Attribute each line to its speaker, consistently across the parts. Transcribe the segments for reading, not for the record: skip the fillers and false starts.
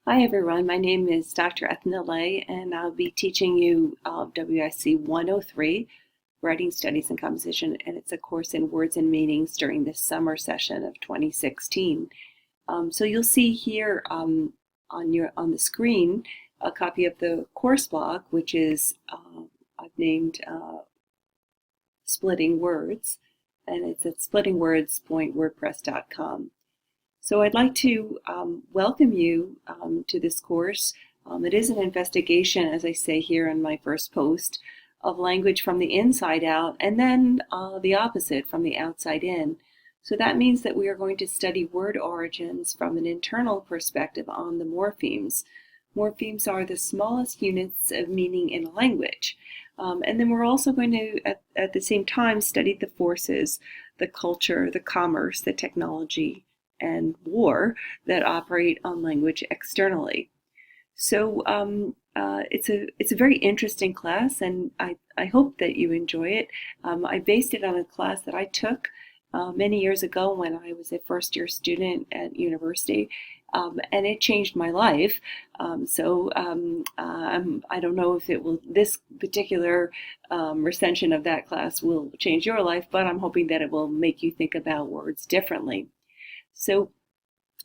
Speaker 1: Hi everyone, my name is Dr. Ethna Lay and I'll be teaching you WSC 103, Writing Studies and Composition, and it's a course in words and meanings during this summer session of 2016. So you'll see here on the screen a copy of the course block, which is I've named Splitting Words, and it's at splittingwords.wordpress.com. So I'd like to welcome you to this course. It is an investigation, as I say here in my first post, of language from the inside out, and then the opposite, from the outside in. So that means that we are going to study word origins from an internal perspective on the morphemes. Morphemes are the smallest units of meaning in a language. And then we're also going to, at the same time, study the forces, the culture, the commerce, the technology, and war that operate on language externally. So it's a very interesting class, and I hope that you enjoy it. I based it on a class that I took many years ago when I was a first-year student at university, and it changed my life. I don't know if this particular recension of that class will change your life, but I'm hoping that it will make you think about words differently. So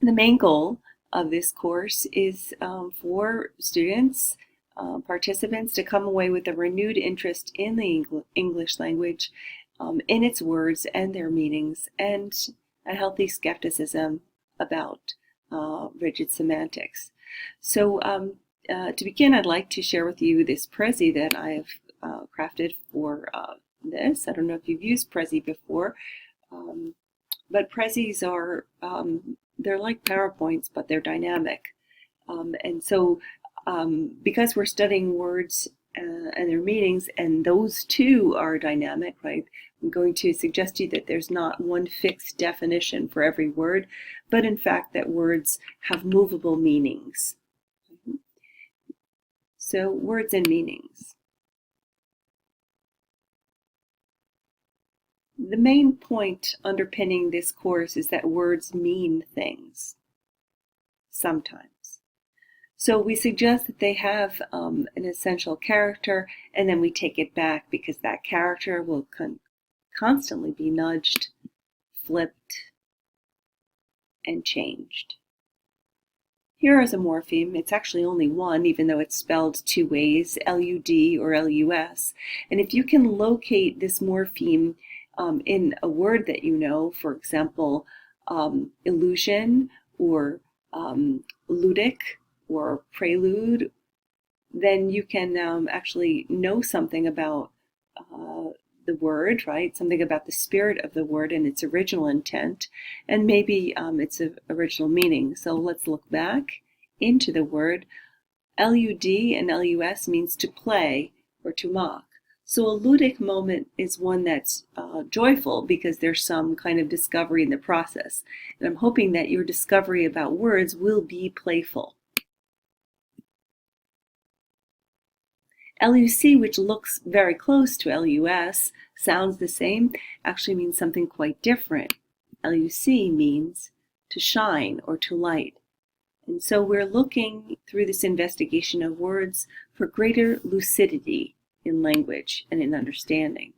Speaker 1: the main goal of this course is for students, participants, to come away with a renewed interest in the English language, in its words and their meanings, and a healthy skepticism about rigid semantics. So to begin, I'd like to share with you this Prezi that I have crafted for this. I don't know if you've used Prezi before. But Prezis are, they're like PowerPoints, but they're dynamic. And so because we're studying words and their meanings, and those too are dynamic, right? I'm going to suggest to you that there's not one fixed definition for every word, but in fact that words have movable meanings. So words and meanings. The main point underpinning this course is that words mean things, sometimes. So we suggest that they have an essential character, and then we take it back because that character will constantly be nudged, flipped, and changed. Here is a morpheme. It's actually only one, even though it's spelled two ways, L-U-D or L-U-S. And if you can locate this morpheme in a word that you know, for example, illusion or ludic or prelude, then you can actually know something about the word, right? Something about the spirit of the word and its original intent, and maybe its original meaning. So let's look back into the word. L-U-D and L-U-S means to play or to mock. So a ludic moment is one that's joyful because there's some kind of discovery in the process. And I'm hoping that your discovery about words will be playful. L-U-C, which looks very close to L-U-S, sounds the same, actually means something quite different. L-U-C means to shine or to light. And so we're looking through this investigation of words for greater lucidity in language and in understanding.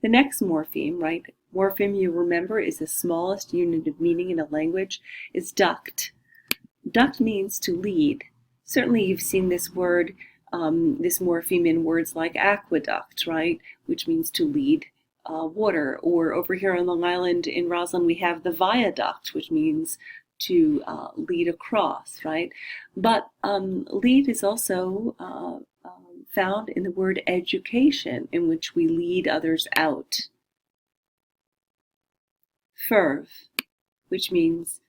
Speaker 1: The next morpheme, right? Morpheme, you remember, is the smallest unit of meaning in a language, is duct. Duct means to lead. Certainly you've seen this word, this morpheme in words like aqueduct, right? Which means to lead water. Or over here on Long Island in Roslyn, we have the viaduct, which means to lead across, right? But lead is also found in the word education, in which we lead others out. Ferve, which means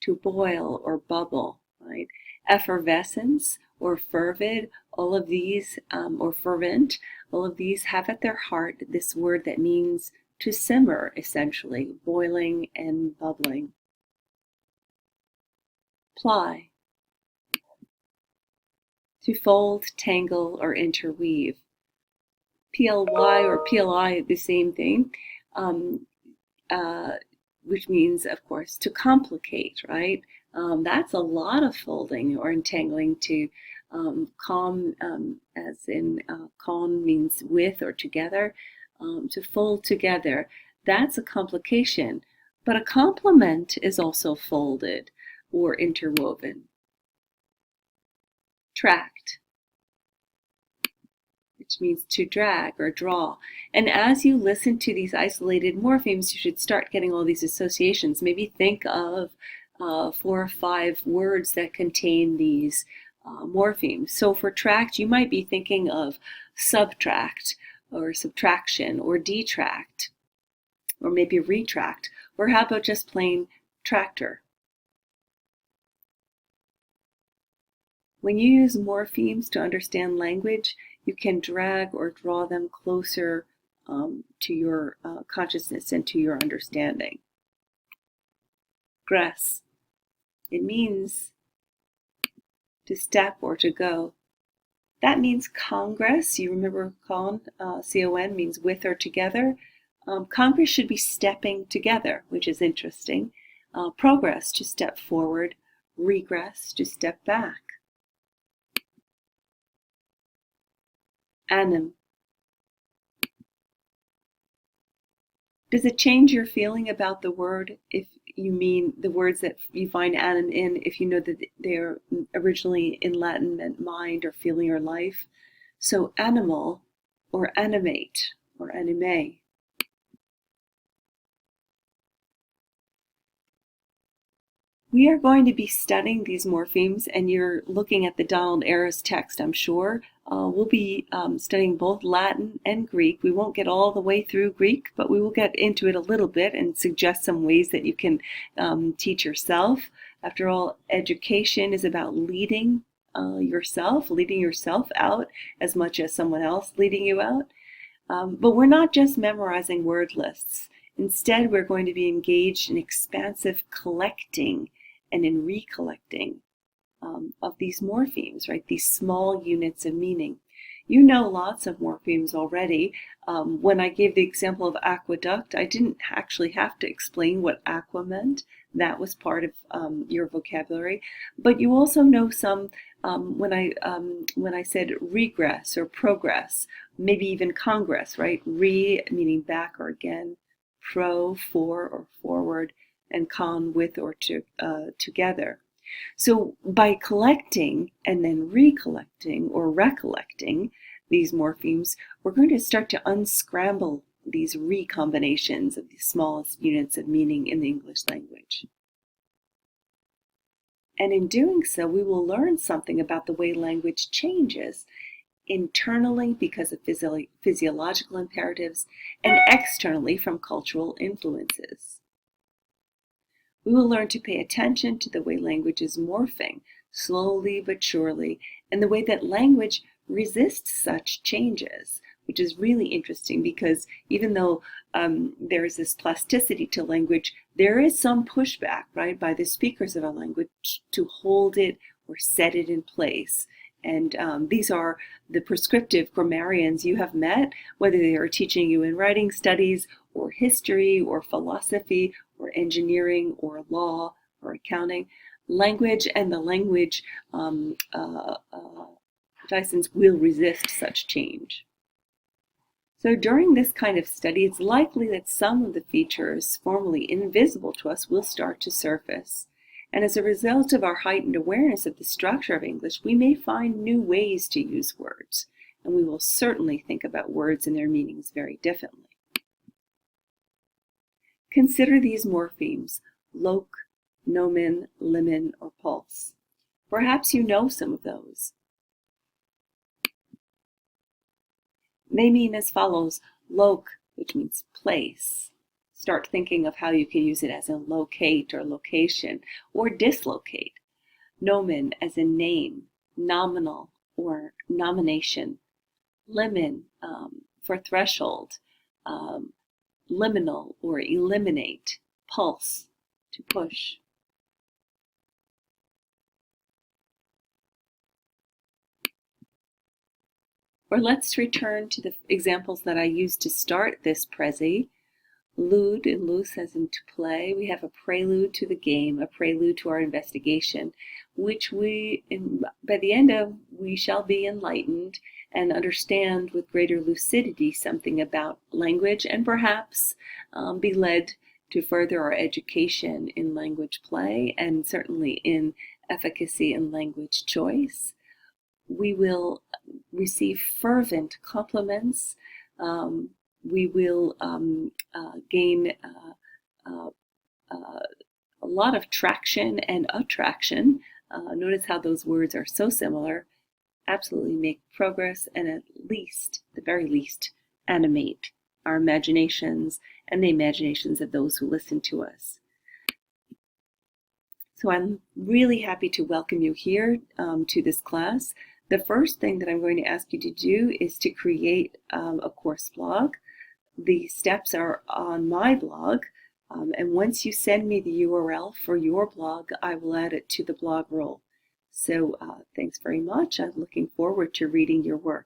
Speaker 1: to boil or bubble, right? Effervescence or fervid, all of these, or fervent, all of these have at their heart this word that means to simmer, essentially, boiling and bubbling. Ply, to fold, tangle, or interweave. PLY or PLI, the same thing, which means, of course, to complicate, right? That's a lot of folding or entangling to calm, as in calm means with or together, to fold together. That's a complication. But a complement is also folded or interwoven. Tract, which means to drag or draw. And as you listen to these isolated morphemes, you should start getting all these associations. Maybe think of 4 or 5 words that contain these morphemes. So for tract, you might be thinking of subtract or subtraction or detract, or maybe retract, or how about just plain tractor? When you use morphemes to understand language, you can drag or draw them closer to your consciousness and to your understanding. Gress. It means to step or to go. That means congress. You remember con, C-O-N, means with or together. Congress should be stepping together, which is interesting. Progress, to step forward. Regress, to step back. Anim. Does it change your feeling about the word if you mean the words that you find anim in, if you know that they're originally in Latin meant mind or feeling or life? So animal or animate or anime. We are going to be studying these morphemes, and you're looking at the Donald Ayres text, I'm sure. We'll be studying both Latin and Greek. We won't get all the way through Greek, but we will get into it a little bit and suggest some ways that you can teach yourself. After all, education is about leading yourself out as much as someone else leading you out. But we're not just memorizing word lists. Instead, we're going to be engaged in expansive collecting and in recollecting of these morphemes, right? These small units of meaning. You know lots of morphemes already. When I gave the example of aqueduct, I didn't actually have to explain what aqua meant. That was part of your vocabulary. But you also know some when I said regress or progress, maybe even congress, right? Re meaning back or again, pro, for or forward, and con, with or together. So by collecting and then recollecting or recollecting these morphemes, we're going to start to unscramble these recombinations of the smallest units of meaning in the English language. And in doing so, we will learn something about the way language changes internally because of physiological imperatives and externally from cultural influences. We will learn to pay attention to the way language is morphing, slowly but surely, and the way that language resists such changes, which is really interesting because even though there is this plasticity to language, there is some pushback, right, by the speakers of a language to hold it or set it in place. And these are the prescriptive grammarians you have met, whether they are teaching you in writing studies or history or philosophy or engineering or law or accounting. Language and the language Dysons will resist such change. So during this kind of study, it's likely that some of the features formerly invisible to us will start to surface. And as a result of our heightened awareness of the structure of English, we may find new ways to use words. And we will certainly think about words and their meanings very differently. Consider these morphemes: loc, nomen, limen, or pulse. Perhaps you know some of those. They mean as follows: loc, which means place. Start thinking of how you can use it as in locate or location, or dislocate. Nomen as in name, nominal or nomination. Limen for threshold, liminal or eliminate. Pulse, to push. Or let's return to the examples that I used to start this Prezi. lude, and loose as in to play. We have a prelude to the game, a prelude to our investigation, which by the end of, we shall be enlightened and understand with greater lucidity something about language, and perhaps be led to further our education in language play and certainly in efficacy and language choice. We will receive fervent compliments. We will gain a lot of traction and attraction. Notice how those words are so similar. Absolutely make progress, and at least, the very least, animate our imaginations and the imaginations of those who listen to us. So I'm really happy to welcome you here to this class. The first thing that I'm going to ask you to do is to create a course blog. The steps are on my blog, and once you send me the URL for your blog, I will add it to the blog roll. So thanks very much. I'm looking forward to reading your work.